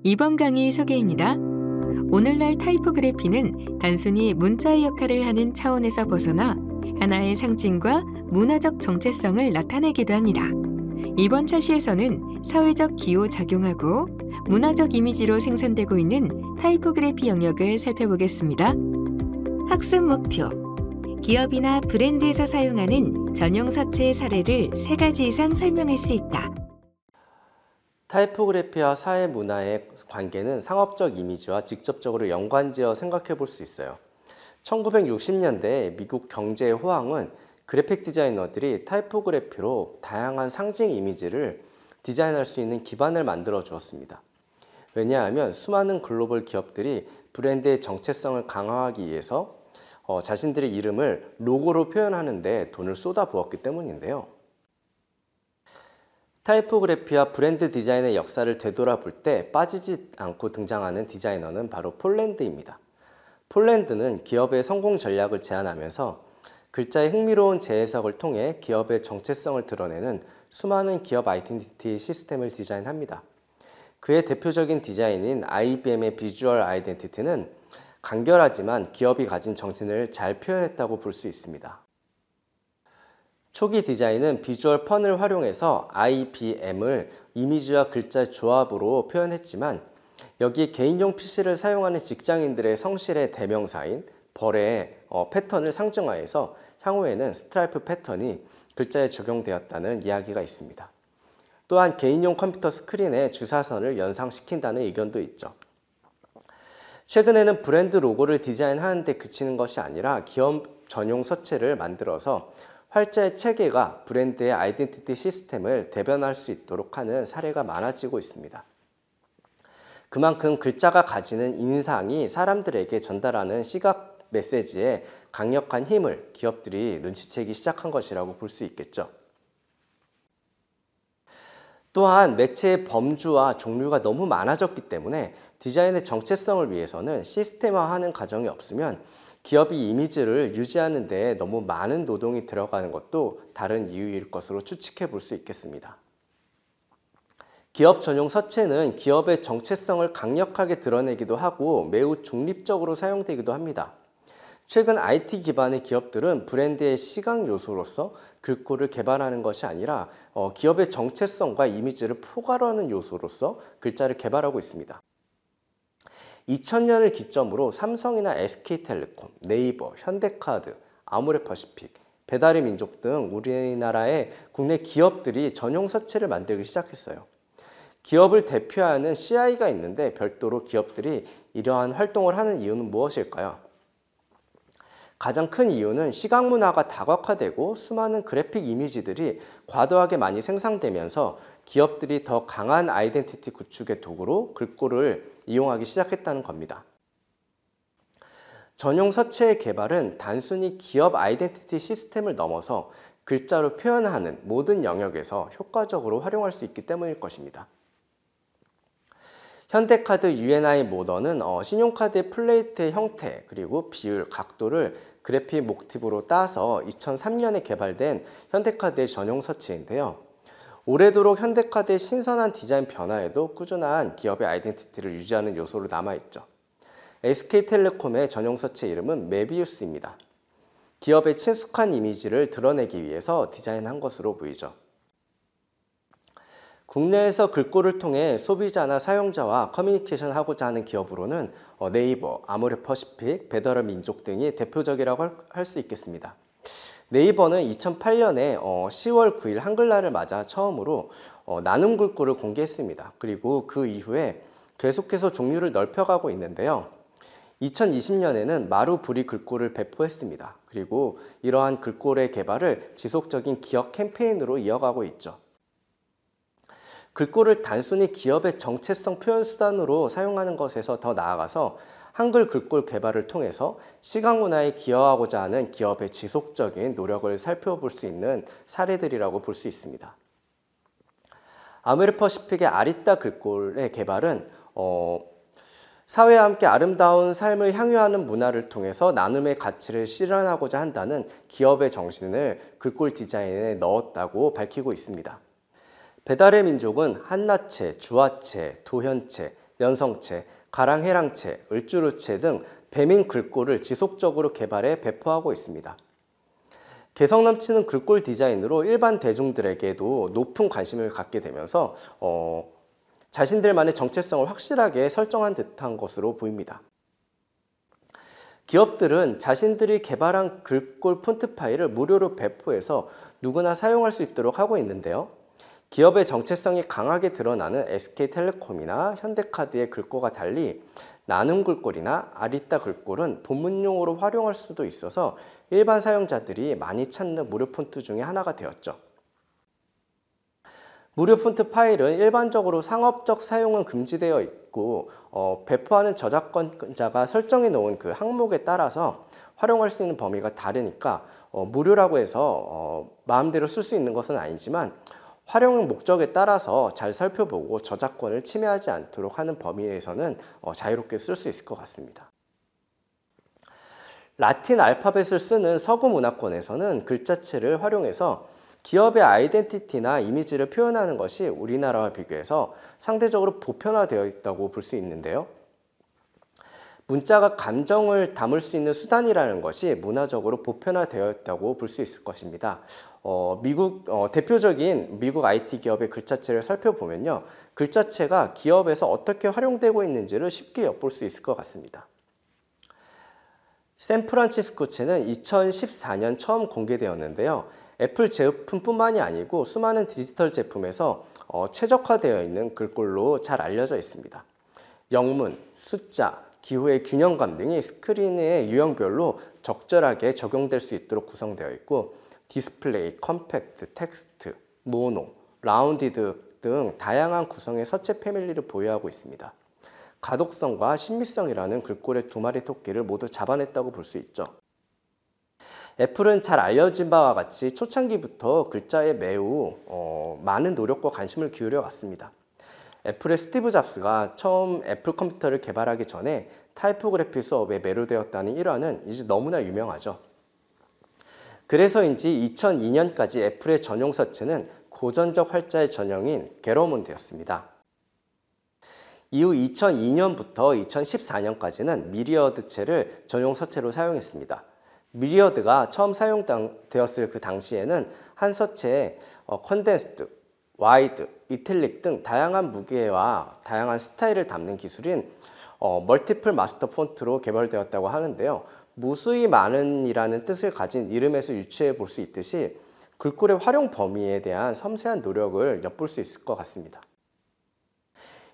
이번 강의 소개입니다. 오늘날 타이포그래피는 단순히 문자의 역할을 하는 차원에서 벗어나 하나의 상징과 문화적 정체성을 나타내기도 합니다. 이번 차시에서는 사회적 기호작용하고 문화적 이미지로 생산되고 있는 타이포그래피 영역을 살펴보겠습니다. 학습 목표: 기업이나 브랜드에서 사용하는 전용 서체의 사례를 3가지 이상 설명할 수 있다. 타이포그래피와 사회 문화의 관계는 상업적 이미지와 직접적으로 연관지어 생각해 볼 수 있어요. 1960년대 미국 경제의 호황은 그래픽 디자이너들이 타이포그래피로 다양한 상징 이미지를 디자인할 수 있는 기반을 만들어 주었습니다. 왜냐하면 수많은 글로벌 기업들이 브랜드의 정체성을 강화하기 위해서 자신들의 이름을 로고로 표현하는 데 돈을 쏟아부었기 때문인데요. 타이포그래피와 브랜드 디자인의 역사를 되돌아볼 때 빠지지 않고 등장하는 디자이너는 바로 폴랜드입니다. 폴랜드는 기업의 성공 전략을 제안하면서 글자의 흥미로운 재해석을 통해 기업의 정체성을 드러내는 수많은 기업 아이덴티티 시스템을 디자인합니다. 그의 대표적인 디자인인 IBM의 비주얼 아이덴티티는 간결하지만 기업이 가진 정신을 잘 표현했다고 볼 수 있습니다. 초기 디자인은 비주얼 펀을 활용해서 IBM을 이미지와 글자 조합으로 표현했지만 여기에 개인용 PC를 사용하는 직장인들의 성실의 대명사인 벌의 패턴을 상징화해서 향후에는 스트라이프 패턴이 글자에 적용되었다는 이야기가 있습니다. 또한 개인용 컴퓨터 스크린에 주사선을 연상시킨다는 의견도 있죠. 최근에는 브랜드 로고를 디자인하는 데 그치는 것이 아니라 기업 전용 서체를 만들어서 활자의 체계가 브랜드의 아이덴티티 시스템을 대변할 수 있도록 하는 사례가 많아지고 있습니다. 그만큼 글자가 가지는 인상이 사람들에게 전달하는 시각 메시지에 강력한 힘을 기업들이 눈치채기 시작한 것이라고 볼 수 있겠죠. 또한 매체의 범주와 종류가 너무 많아졌기 때문에 디자인의 정체성을 위해서는 시스템화하는 과정이 없으면 기업이 이미지를 유지하는 데 너무 많은 노동이 들어가는 것도 다른 이유일 것으로 추측해 볼 수 있겠습니다. 기업 전용 서체는 기업의 정체성을 강력하게 드러내기도 하고 매우 중립적으로 사용되기도 합니다. 최근 IT 기반의 기업들은 브랜드의 시각 요소로서 글꼴을 개발하는 것이 아니라 기업의 정체성과 이미지를 포괄하는 요소로서 글자를 개발하고 있습니다. 2000년을 기점으로 삼성이나 SK텔레콤, 네이버, 현대카드, 아모레퍼시픽, 배달의 민족 등 우리나라의 국내 기업들이 전용 서체를 만들기 시작했어요. 기업을 대표하는 CI가 있는데 별도로 기업들이 이러한 활동을 하는 이유는 무엇일까요? 가장 큰 이유는 시각 문화가 다각화되고 수많은 그래픽 이미지들이 과도하게 많이 생산되면서 기업들이 더 강한 아이덴티티 구축의 도구로 글꼴을 이용하기 시작했다는 겁니다. 전용 서체의 개발은 단순히 기업 아이덴티티 시스템을 넘어서 글자로 표현하는 모든 영역에서 효과적으로 활용할 수 있기 때문일 것입니다. 현대카드 UNI 모던은 신용카드의 플레이트의 형태 그리고 비율, 각도를 그래픽 모티브로 따서 2003년에 개발된 현대카드의 전용 서체인데요. 오래도록 현대카드의 신선한 디자인 변화에도 꾸준한 기업의 아이덴티티를 유지하는 요소로 남아있죠. SK텔레콤의 전용 서체 이름은 메비우스입니다. 기업의 친숙한 이미지를 드러내기 위해서 디자인한 것으로 보이죠. 국내에서 글꼴을 통해 소비자나 사용자와 커뮤니케이션 하고자 하는 기업으로는 네이버, 아모레퍼시픽, 배달의 민족 등이 대표적이라고 할 수 있겠습니다. 네이버는 2008년에 10월 9일 한글날을 맞아 처음으로 나눔 글꼴을 공개했습니다. 그리고 그 이후에 계속해서 종류를 넓혀가고 있는데요. 2020년에는 마루부리 글꼴을 배포했습니다. 그리고 이러한 글꼴의 개발을 지속적인 기업 캠페인으로 이어가고 있죠. 글꼴을 단순히 기업의 정체성 표현 수단으로 사용하는 것에서 더 나아가서 한글 글꼴 개발을 통해서 시각 문화에 기여하고자 하는 기업의 지속적인 노력을 살펴볼 수 있는 사례들이라고 볼 수 있습니다. 아모레퍼시픽의 아리따 글꼴의 개발은 사회와 함께 아름다운 삶을 향유하는 문화를 통해서 나눔의 가치를 실현하고자 한다는 기업의 정신을 글꼴 디자인에 넣었다고 밝히고 있습니다. 배달의 민족은 한나체, 주화체, 도현체, 연성체, 가랑해랑체, 을주루체 등 배민 글꼴을 지속적으로 개발해 배포하고 있습니다. 개성 넘치는 글꼴 디자인으로 일반 대중들에게도 높은 관심을 갖게 되면서 자신들만의 정체성을 확실하게 설정한 듯한 것으로 보입니다. 기업들은 자신들이 개발한 글꼴 폰트 파일을 무료로 배포해서 누구나 사용할 수 있도록 하고 있는데요. 기업의 정체성이 강하게 드러나는 SK텔레콤이나 현대카드의 글꼴과 달리 나눔 글꼴이나 아리따 글꼴은 본문용으로 활용할 수도 있어서 일반 사용자들이 많이 찾는 무료 폰트 중에 하나가 되었죠. 무료 폰트 파일은 일반적으로 상업적 사용은 금지되어 있고 배포하는 저작권자가 설정해 놓은 그 항목에 따라서 활용할 수 있는 범위가 다르니까 무료라고 해서 마음대로 쓸 수 있는 것은 아니지만 활용 목적에 따라서 잘 살펴보고 저작권을 침해하지 않도록 하는 범위에서는 자유롭게 쓸 수 있을 것 같습니다. 라틴 알파벳을 쓰는 서구 문화권에서는 글자체를 활용해서 기업의 아이덴티티나 이미지를 표현하는 것이 우리나라와 비교해서 상대적으로 보편화되어 있다고 볼 수 있는데요. 문자가 감정을 담을 수 있는 수단이라는 것이 문화적으로 보편화되어 있다고 볼 수 있을 것입니다. 대표적인 미국 IT 기업의 글자체를 살펴보면요. 글자체가 기업에서 어떻게 활용되고 있는지를 쉽게 엿볼 수 있을 것 같습니다. 샌프란시스코체는 2014년 처음 공개되었는데요. 애플 제품뿐만이 아니고 수많은 디지털 제품에서 최적화되어 있는 글꼴로 잘 알려져 있습니다. 영문, 숫자, 기호의 균형감 등이 스크린의 유형별로 적절하게 적용될 수 있도록 구성되어 있고 디스플레이, 컴팩트, 텍스트, 모노, 라운디드 등 다양한 구성의 서체 패밀리를 보유하고 있습니다. 가독성과 신미성이라는 글꼴의 두 마리 토끼를 모두 잡아냈다고 볼 수 있죠. 애플은 잘 알려진 바와 같이 초창기부터 글자에 매우 많은 노력과 관심을 기울여 왔습니다. 애플의 스티브 잡스가 처음 애플 컴퓨터를 개발하기 전에 타이포그래피 수업에 매료되었다는 일화는 이제 너무나 유명하죠. 그래서인지 2002년까지 애플의 전용 서체는 고전적 활자의 전형인 게러몬드였습니다. 이후 2002년부터 2014년까지는 미리어드체를 전용 서체로 사용했습니다. 미리어드가 처음 사용되었을 그 당시에는 한 서체에 컨덴스드, 와이드, 이탈릭 등 다양한 무게와 다양한 스타일을 담는 기술인 멀티플 마스터 폰트로 개발되었다고 하는데요. 무수히 많은이라는 뜻을 가진 이름에서 유추해 볼 수 있듯이 글꼴의 활용 범위에 대한 섬세한 노력을 엿볼 수 있을 것 같습니다.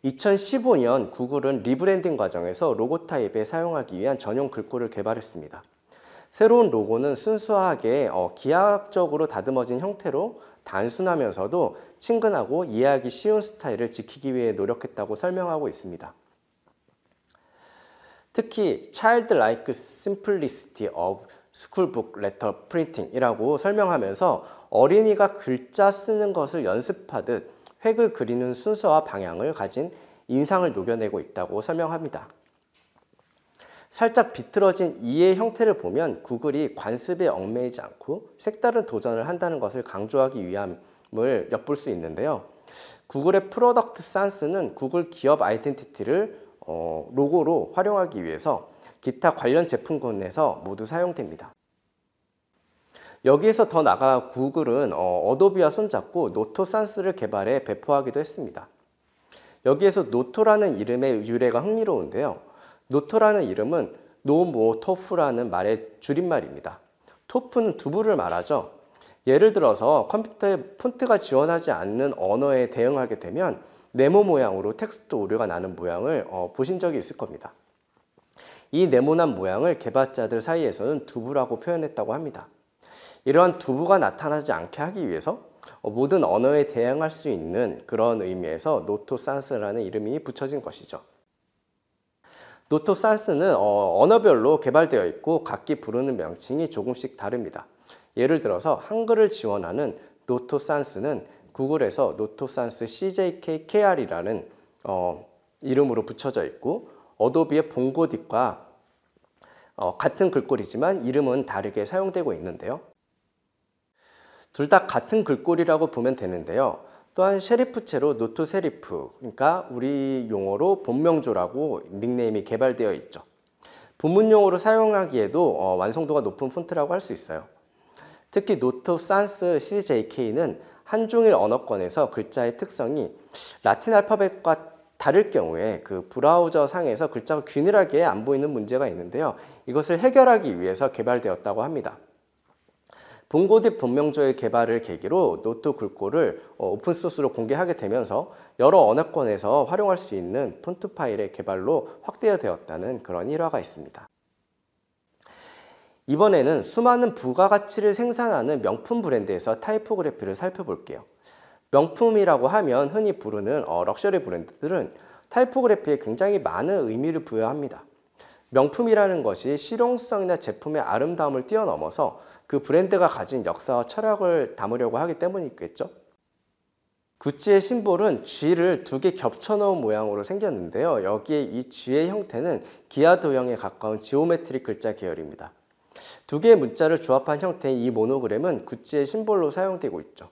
2015년 구글은 리브랜딩 과정에서 로고 타입에 사용하기 위한 전용 글꼴을 개발했습니다. 새로운 로고는 순수하게 기하학적으로 다듬어진 형태로 단순하면서도 친근하고 이해하기 쉬운 스타일을 지키기 위해 노력했다고 설명하고 있습니다. 특히 Childlike Simplicity of Schoolbook Letter Printing이라고 설명하면서 어린이가 글자 쓰는 것을 연습하듯 획을 그리는 순서와 방향을 가진 인상을 녹여내고 있다고 설명합니다. 살짝 비틀어진 이의 형태를 보면 구글이 관습에 얽매이지 않고 색다른 도전을 한다는 것을 강조하기 위함을 엿볼 수 있는데요. 구글의 프로덕트 산스는 구글 기업 아이덴티티를 로고로 활용하기 위해서 기타 관련 제품군에서 모두 사용됩니다. 여기에서 더 나아가 구글은 어도비와 손잡고 노토 산스를 개발해 배포하기도 했습니다. 여기에서 노토라는 이름의 유래가 흥미로운데요. 노토라는 이름은 노모 토프라는 말의 줄임말입니다. 토프는 두부를 말하죠. 예를 들어서 컴퓨터에 폰트가 지원하지 않는 언어에 대응하게 되면 네모 모양으로 텍스트 오류가 나는 모양을 보신 적이 있을 겁니다. 이 네모난 모양을 개발자들 사이에서는 두부라고 표현했다고 합니다. 이러한 두부가 나타나지 않게 하기 위해서 모든 언어에 대응할 수 있는 그런 의미에서 노토 산스라는 이름이 붙여진 것이죠. 노토 산스는 언어별로 개발되어 있고 각기 부르는 명칭이 조금씩 다릅니다. 예를 들어서 한글을 지원하는 노토 산스는 구글에서 노토 산스 CJKKR이라는 이름으로 붙여져 있고 어도비의 봉고딕과 같은 글꼴이지만 이름은 다르게 사용되고 있는데요. 둘 다 같은 글꼴이라고 보면 되는데요. 또한 셰리프체로 노트 세리프, 그러니까 우리 용어로 본명조라고 닉네임이 개발되어 있죠. 본문용어로 사용하기에도 완성도가 높은 폰트라고 할 수 있어요. 특히 노트 산스 CJK는 한중일 언어권에서 글자의 특성이 라틴 알파벳과 다를 경우에 그 브라우저 상에서 글자가 균일하게 안 보이는 문제가 있는데요. 이것을 해결하기 위해서 개발되었다고 합니다. 본고딕 본명조의 개발을 계기로 노트 글꼴을 오픈소스로 공개하게 되면서 여러 언어권에서 활용할 수 있는 폰트 파일의 개발로 확대되었다는 그런 일화가 있습니다. 이번에는 수많은 부가가치를 생산하는 명품 브랜드에서 타이포그래피를 살펴볼게요. 명품이라고 하면 흔히 부르는 럭셔리 브랜드들은 타이포그래피에 굉장히 많은 의미를 부여합니다. 명품이라는 것이 실용성이나 제품의 아름다움을 뛰어넘어서 그 브랜드가 가진 역사와 철학을 담으려고 하기 때문이겠죠. 구찌의 심볼은 G를 두 개 겹쳐놓은 모양으로 생겼는데요. 여기에 이 G의 형태는 기아 도형에 가까운 지오메트릭 글자 계열입니다. 두 개의 문자를 조합한 형태의 이 모노그램은 구찌의 심볼로 사용되고 있죠.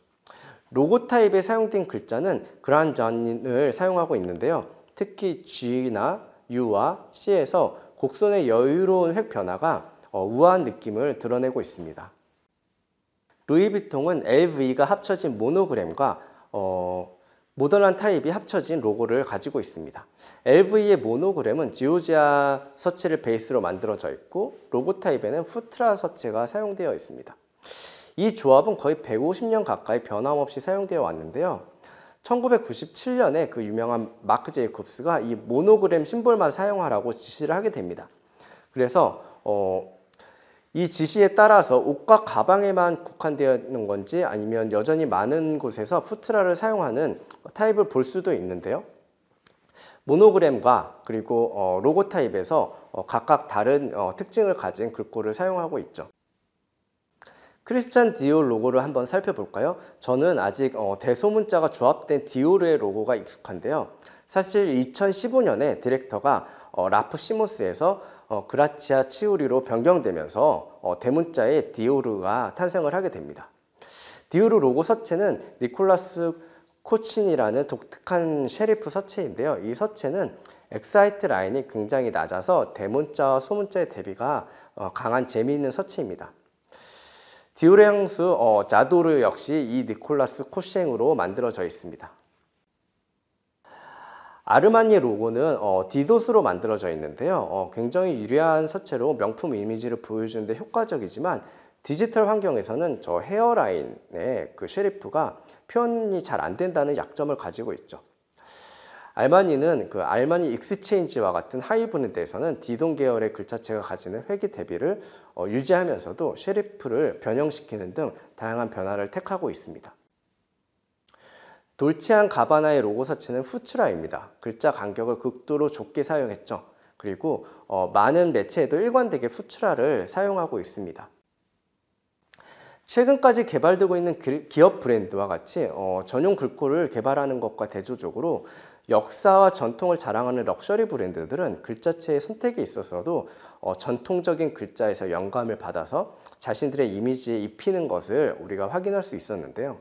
로고 타입에 사용된 글자는 그란전을 사용하고 있는데요. 특히 G나 U와 C에서 곡선의 여유로운 획 변화가 우아한 느낌을 드러내고 있습니다. 루이비통은 LV가 합쳐진 모노그램과 모던한 타입이 합쳐진 로고를 가지고 있습니다. LV의 모노그램은 지오지아 서체를 베이스로 만들어져 있고 로고 타입에는 푸트라 서체가 사용되어 있습니다. 이 조합은 거의 150년 가까이 변함없이 사용되어 왔는데요. 1997년에 그 유명한 마크 제이콥스가 이 모노그램 심볼만 사용하라고 지시를 하게 됩니다. 그래서 이 지시에 따라서 옷과 가방에만 국한되어 있는 건지 아니면 여전히 많은 곳에서 푸트라를 사용하는 타입을 볼 수도 있는데요. 모노그램과 그리고 로고 타입에서 각각 다른 특징을 가진 글꼴을 사용하고 있죠. 크리스찬 디올 로고를 한번 살펴볼까요? 저는 아직 대소문자가 조합된 디올의 로고가 익숙한데요. 사실 2015년에 디렉터가 라프 시모스에서 그라치아 치우리로 변경되면서 대문자의 디오르가 탄생을 하게 됩니다. 디오르 로고 서체는 니콜라스 코친이라는 독특한 셰리프 서체인데요. 이 서체는 엑사이트 라인이 굉장히 낮아서 대문자와 소문자의 대비가 강한 재미있는 서체입니다. 디올의 향수 자도르 역시 이 니콜라스 코셴으로 만들어져 있습니다. 아르마니의 로고는 디도스로 만들어져 있는데요. 굉장히 유려한 서체로 명품 이미지를 보여주는 데 효과적이지만 디지털 환경에서는 저 헤어라인의 그 셰리프가 표현이 잘 안 된다는 약점을 가지고 있죠. 알마니는 그 알마니 익스체인지와 같은 하이 브랜드에서는 디동 계열의 글자체가 가지는 회기 대비를 유지하면서도 셰리프를 변형시키는 등 다양한 변화를 택하고 있습니다. 돌치안 가바나의 로고 서체는 푸츠라입니다. 글자 간격을 극도로 좁게 사용했죠. 그리고 많은 매체에도 일관되게 푸츠라를 사용하고 있습니다. 최근까지 개발되고 있는 기업 브랜드와 같이 전용 글꼴을 개발하는 것과 대조적으로 역사와 전통을 자랑하는 럭셔리 브랜드들은 글자체의 선택에 있어서도 전통적인 글자에서 영감을 받아서 자신들의 이미지에 입히는 것을 우리가 확인할 수 있었는데요.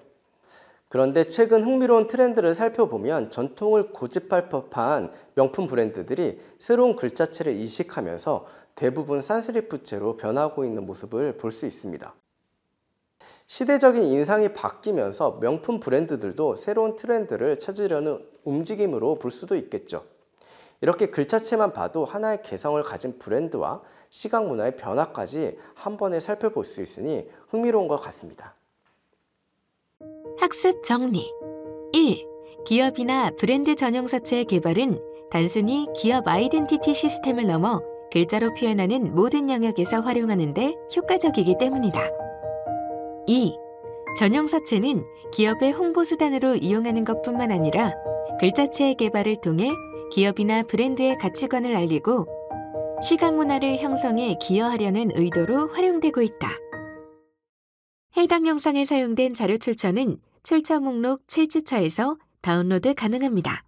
그런데 최근 흥미로운 트렌드를 살펴보면 전통을 고집할 법한 명품 브랜드들이 새로운 글자체를 이식하면서 대부분 산스리프체로 변하고 있는 모습을 볼 수 있습니다. 시대적인 인상이 바뀌면서 명품 브랜드들도 새로운 트렌드를 찾으려는 움직임으로 볼 수도 있겠죠. 이렇게 글자체만 봐도 하나의 개성을 가진 브랜드와 시각 문화의 변화까지 한 번에 살펴볼 수 있으니 흥미로운 것 같습니다. 학습 정리 1. 기업이나 브랜드 전용 서체의 개발은 단순히 기업 아이덴티티 시스템을 넘어 글자로 표현하는 모든 영역에서 활용하는 데 효과적이기 때문이다. 2. 전용 서체는 기업의 홍보 수단으로 이용하는 것뿐만 아니라 글자체의 개발을 통해 기업이나 브랜드의 가치관을 알리고 시각 문화를 형성해 기여하려는 의도로 활용되고 있다. 해당 영상에 사용된 자료 출처는 출처 목록 7주차에서 다운로드 가능합니다.